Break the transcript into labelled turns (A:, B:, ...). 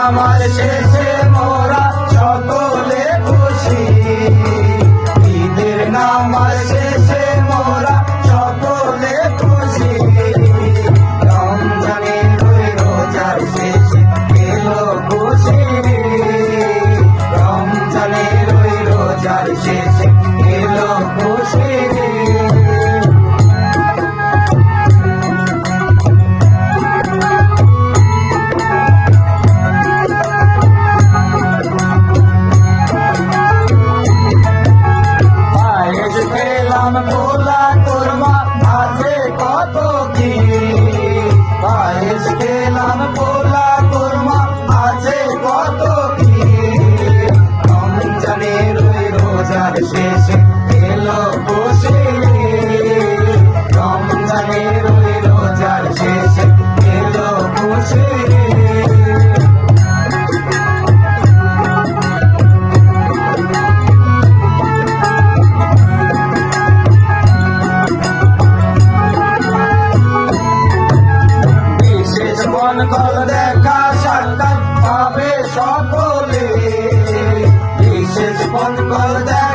A: নামাজ শেষে মোরা সকলে খুশি, ঈদের নামাজ শেষে মোরা সকলে খুশি। রমজানের ওই রোজার শেষে এলো খুশি, রমজানের ওই রোজার শেষে এলো খুশি। পোলা কোরমা আছে কত কি, পায়েস খেলাম পোলা কোরমা আছে কত কি। রমজানের ওই রোজার শেষে এলো খুশি, রমজানের ওই রোজার শেষে এলো খুশি। কল দেখা সাক্ষাৎ পাবে সকলে, বিশেষ ফোন কল দেখা